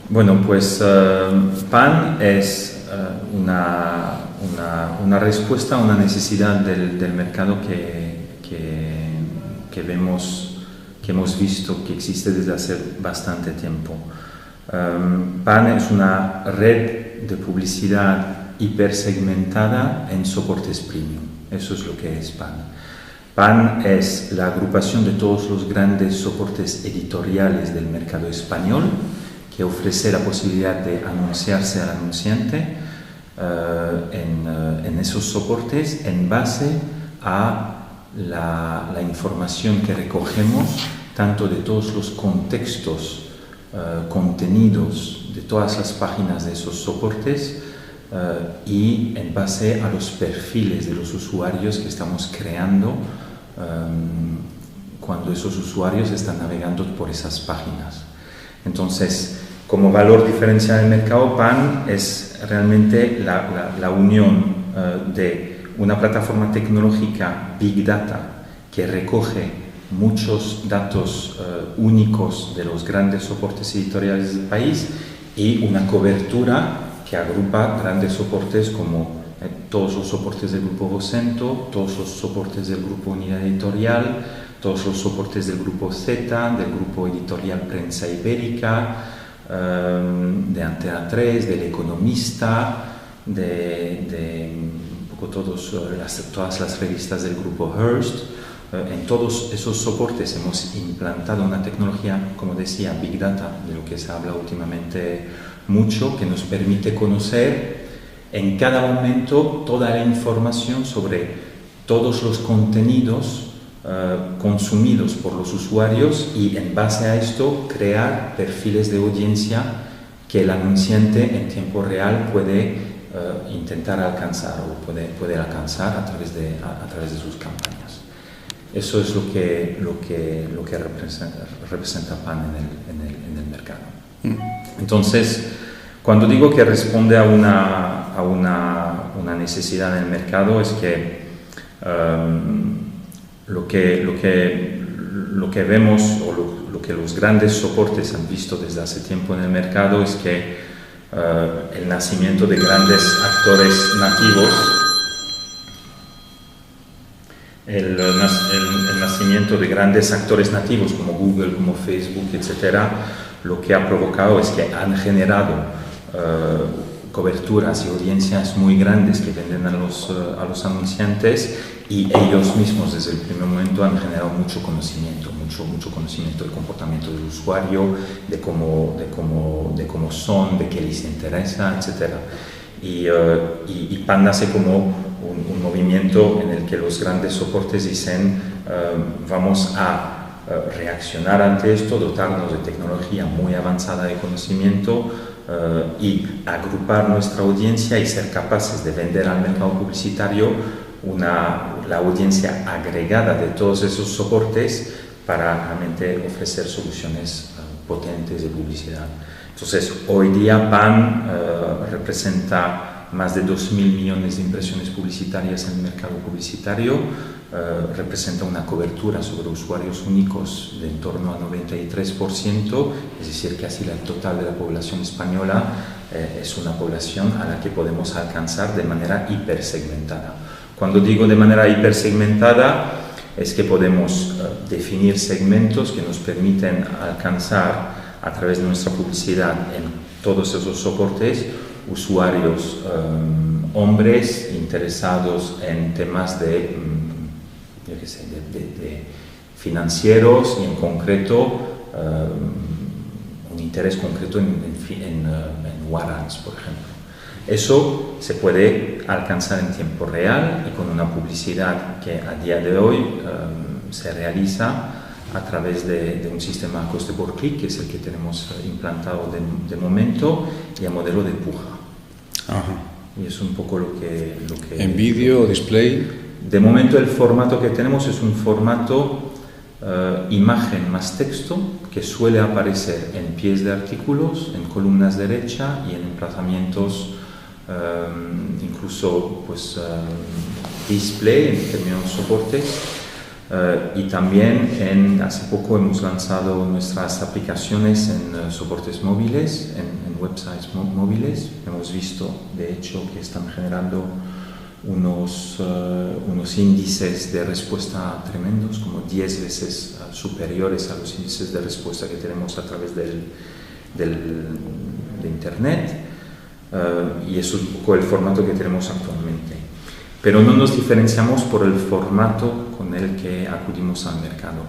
Bueno, pues PAN es una respuesta a una necesidad del mercado que vemos, que hemos visto que existe desde hace bastante tiempo. PAN es una red de publicidad hipersegmentada en soportes premium. Eso es lo que es PAN. PAN es la agrupación de todos los grandes soportes editoriales del mercado español que ofrece la posibilidad de anunciarse al anunciante en esos soportes en base a la información que recogemos tanto de todos los contextos, contenidos de todas las páginas de esos soportes y en base a los perfiles de los usuarios que estamos creando cuando esos usuarios están navegando por esas páginas. Entonces, como valor diferencial del mercado, PAN es realmente la unión de una plataforma tecnológica Big Data que recoge muchos datos únicos de los grandes soportes editoriales del país y una cobertura que agrupa grandes soportes como todos los soportes del Grupo Vocento, todos los soportes del Grupo Unidad Editorial, todos los soportes del Grupo Z, del Grupo Editorial Prensa Ibérica, de Antena 3, del Economista, de un poco todas las revistas del Grupo Hearst. En todos esos soportes hemos implantado una tecnología, como decía, Big Data, de lo que se habla últimamente mucho, que nos permite conocer en cada momento toda la información sobre todos los contenidos consumidos por los usuarios y en base a esto crear perfiles de audiencia que el anunciante en tiempo real puede intentar alcanzar o puede alcanzar a través de sus campañas. Eso es lo que representa PAN en el mercado. Entonces, cuando digo que responde a una necesidad en el mercado, es que lo que vemos o lo que los grandes soportes han visto desde hace tiempo en el mercado es que el nacimiento de grandes actores nativos, el nacimiento de grandes actores nativos como Google, como Facebook, etcétera, lo que ha provocado es que han generado coberturas y audiencias muy grandes que venden a los anunciantes y ellos mismos desde el primer momento han generado mucho conocimiento del comportamiento del usuario, de cómo son, de qué les interesa, etc. Y PAN nace como un movimiento en el que los grandes soportes dicen vamos a reaccionar ante esto, dotarnos de tecnología muy avanzada de conocimiento y agrupar nuestra audiencia y ser capaces de vender al mercado publicitario la audiencia agregada de todos esos soportes para realmente ofrecer soluciones potentes de publicidad. Entonces, hoy día PAN representa más de 2.000 millones de impresiones publicitarias en el mercado publicitario, representa una cobertura sobre usuarios únicos de en torno a 93%, es decir, casi el total de la población española es una población a la que podemos alcanzar de manera hipersegmentada. Cuando digo de manera hipersegmentada, es que podemos definir segmentos que nos permiten alcanzar a través de nuestra publicidad en todos esos soportes usuarios hombres interesados en temas de financieros y en concreto un interés concreto en warrants, por ejemplo. Eso se puede alcanzar en tiempo real y con una publicidad que a día de hoy se realiza a través de un sistema a coste por clic, que es el que tenemos implantado de momento, y a modelo de puja. Ajá. Y es un poco lo que ¿En vídeo, display? De momento el formato que tenemos es un formato imagen más texto, que suele aparecer en pies de artículos, en columnas derecha y en emplazamientos incluso display en determinados soportes, Y también hace poco hemos lanzado nuestras aplicaciones en soportes móviles, en websites móviles. Hemos visto, de hecho, que están generando unos índices de respuesta tremendos, como 10 veces superiores a los índices de respuesta que tenemos a través de Internet. Y eso es un poco el formato que tenemos actualmente. Pero no nos diferenciamos por el formato con el que acudimos al mercado.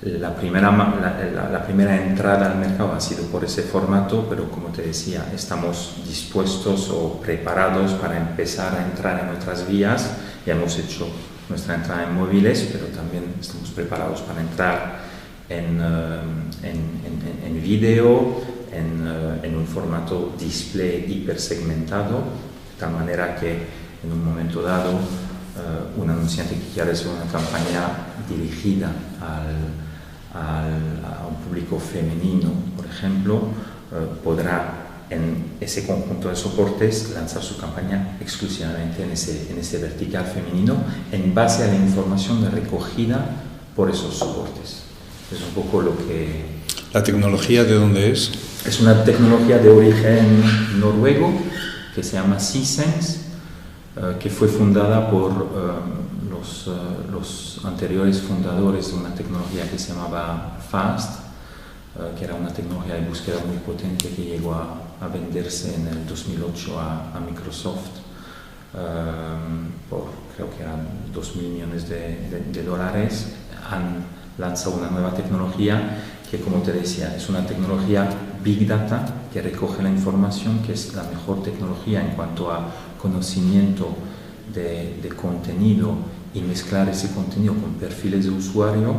La primera entrada al mercado ha sido por ese formato, pero como te decía, estamos dispuestos o preparados para empezar a entrar en otras vías. Ya hemos hecho nuestra entrada en móviles, pero también estamos preparados para entrar en vídeo, en un formato display hipersegmentado, de tal manera que en un momento dado un anunciante que quiera hacer una campaña dirigida a un público femenino, por ejemplo, podrá en ese conjunto de soportes lanzar su campaña exclusivamente en ese vertical femenino en base a la información recogida por esos soportes. Es un poco lo que... ¿La tecnología de dónde es? Es una tecnología de origen noruego que se llama Seasense, que fue fundada por los anteriores fundadores de una tecnología que se llamaba FAST, que era una tecnología de búsqueda muy potente que llegó a venderse en el 2008 a Microsoft por, creo que eran $2.000 millones de dólares. Han lanzado una nueva tecnología que, como te decía, es una tecnología Big Data que recoge la información, que es la mejor tecnología en cuanto a conocimiento de contenido y mezclar ese contenido con perfiles de usuario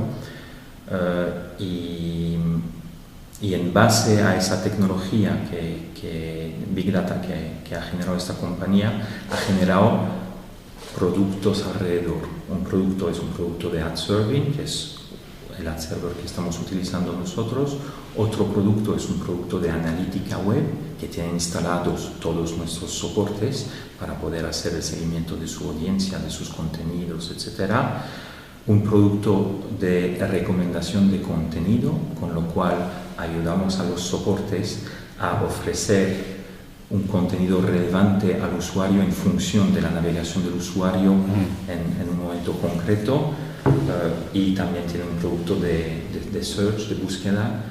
y en base a esa tecnología Big Data que ha generado esta compañía, ha generado productos alrededor. Un producto es un producto de ad serving, que es el ad server que estamos utilizando nosotros. Otro producto es un producto de analítica web que tiene instalados todos nuestros soportes para poder hacer el seguimiento de su audiencia, de sus contenidos, etc. Un producto de recomendación de contenido, con lo cual ayudamos a los soportes a ofrecer un contenido relevante al usuario en función de la navegación del usuario en un momento concreto. Y también tiene un producto de search, de búsqueda,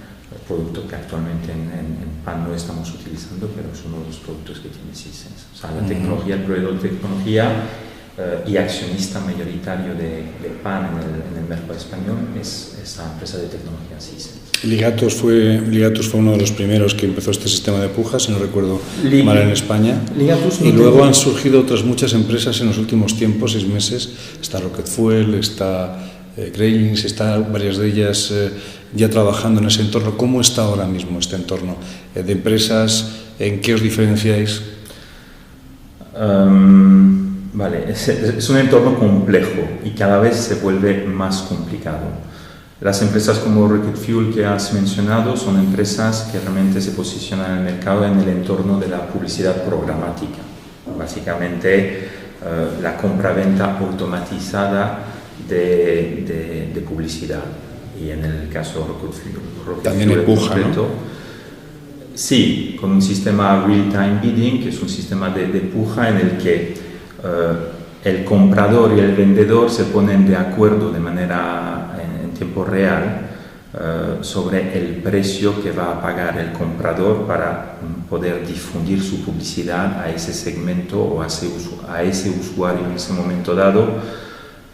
producto que actualmente en PAN no estamos utilizando, pero es uno de los productos que tiene Seasense. O sea, la tecnología, el proveedor de tecnología y accionista mayoritario de PAN en el mercado español es esta empresa de tecnología Seasense. Ligatus fue uno de los primeros que empezó este sistema de pujas, si no recuerdo mal, en España. Y luego han surgido otras muchas empresas en los últimos tiempos, 6 meses. Está Rocket Fuel, está Graylings, está varias de ellas ya trabajando en ese entorno. ¿Cómo está ahora mismo este entorno de empresas? ¿En qué os diferenciáis? Vale, es un entorno complejo y cada vez se vuelve más complicado. Las empresas como Rocket Fuel que has mencionado son empresas que realmente se posicionan en el mercado en el entorno de la publicidad programática. Básicamente la compra-venta automatizada de publicidad. Y en el caso de Rocket Fuel también empuja, ¿no? Sí, con un sistema real-time bidding, que es un sistema de puja en el que el comprador y el vendedor se ponen de acuerdo de manera en tiempo real sobre el precio que va a pagar el comprador para poder difundir su publicidad a ese segmento o a ese usuario en ese momento dado,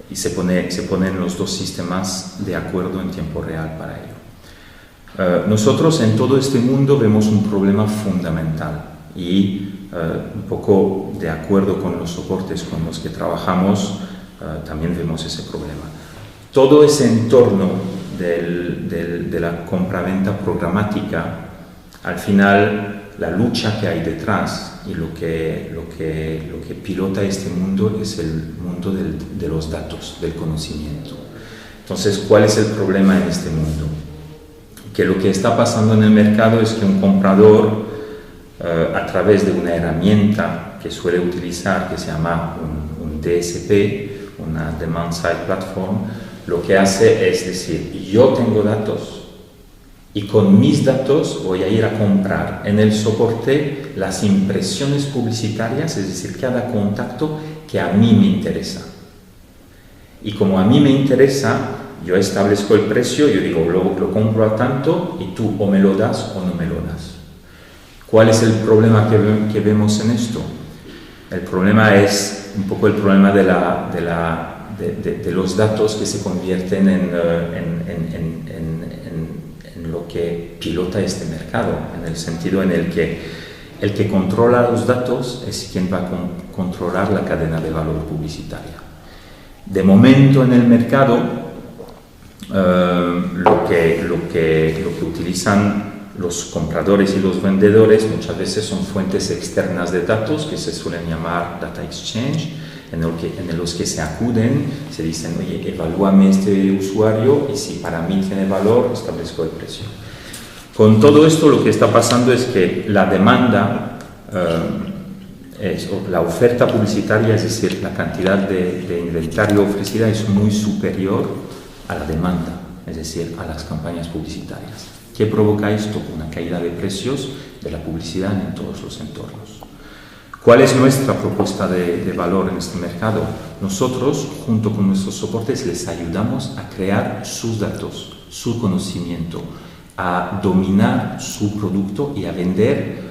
y se ponen los dos sistemas de acuerdo en tiempo real para ello. Nosotros en todo este mundo vemos un problema fundamental y un poco de acuerdo con los soportes con los que trabajamos, también vemos ese problema. Todo ese entorno de la compra-venta programática, al final la lucha que hay detrás y lo que pilota este mundo es el mundo de los datos, del conocimiento. Entonces, ¿cuál es el problema en este mundo? Que lo que está pasando en el mercado es que un comprador, a través de una herramienta que suele utilizar, que se llama un DSP, una demand-side platform, lo que hace es decir, yo tengo datos y con mis datos voy a ir a comprar en el soporte las impresiones publicitarias, es decir, cada contacto que a mí me interesa. Y como a mí me interesa, yo establezco el precio, yo digo, lo compro a tanto y tú o me lo das o no me lo das. ¿Cuál es el problema que vemos en esto? El problema es un poco el problema de los datos que se convierten en lo que pilota este mercado, en el sentido en el que controla los datos es quien va a controlar la cadena de valor publicitaria. De momento en el mercado, lo que utilizan los compradores y los vendedores muchas veces son fuentes externas de datos que se suelen llamar data exchange, en los que se acuden, se dicen, oye, evalúame este usuario y si para mí tiene valor, establezco el precio. Con todo esto lo que está pasando es que la demanda, la oferta publicitaria, es decir, la cantidad de inventario ofrecida es muy superior a la demanda, es decir, a las campañas publicitarias. ¿Qué provoca esto? Una caída de precios de la publicidad en todos los entornos. ¿Cuál es nuestra propuesta de valor en este mercado? Nosotros, junto con nuestros soportes, les ayudamos a crear sus datos, su conocimiento, a dominar su producto y a vender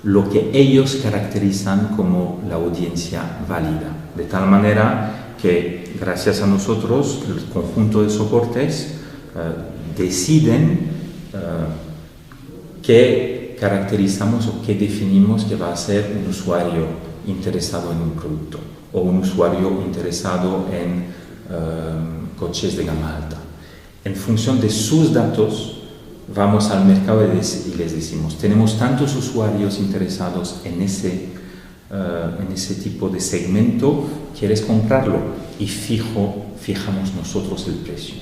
lo que ellos caracterizan como la audiencia válida. De tal manera que, gracias a nosotros, el conjunto de soportes deciden qué caracterizamos o qué definimos que va a ser un usuario interesado en un producto o un usuario interesado en coches de gama alta. En función de sus datos, vamos al mercado y les decimos, tenemos tantos usuarios interesados en ese tipo de segmento, ¿quieres comprarlo? Y fijamos nosotros el precio.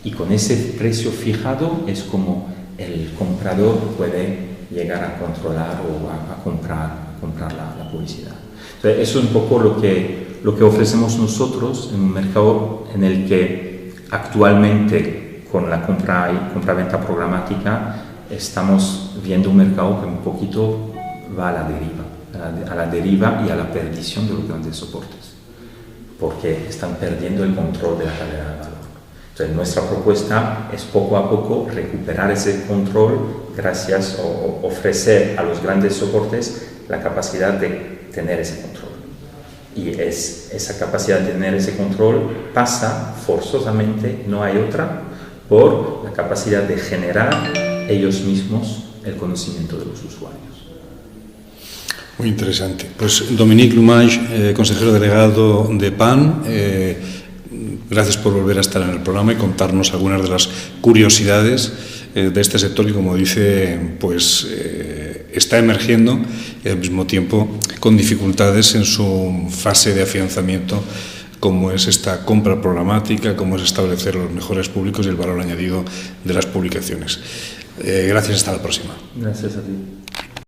Y con ese precio fijado es como el comprador puede llegar a controlar o a comprar la publicidad. Entonces, eso es un poco lo que ofrecemos nosotros en un mercado en el que actualmente con la compra-venta programática estamos viendo un mercado que un poquito va a la deriva y a la perdición de los grandes soportes, porque están perdiendo el control de la cadena de valor. Entonces, nuestra propuesta es poco a poco recuperar ese control gracias o ofrecer a los grandes soportes la capacidad de tener ese control. Y esa capacidad de tener ese control pasa forzosamente, no hay otra, por la capacidad de generar ellos mismos el conocimiento de los usuarios. Muy interesante. Pues Dominique Lumage, consejero delegado de PAN, gracias por volver a estar en el programa y contarnos algunas de las curiosidades de este sector que, como dice, pues está emergiendo y al mismo tiempo con dificultades en su fase de afianzamiento, como es esta compra programática, como es establecer los mejores públicos y el valor añadido de las publicaciones. Gracias, hasta la próxima. Gracias a ti.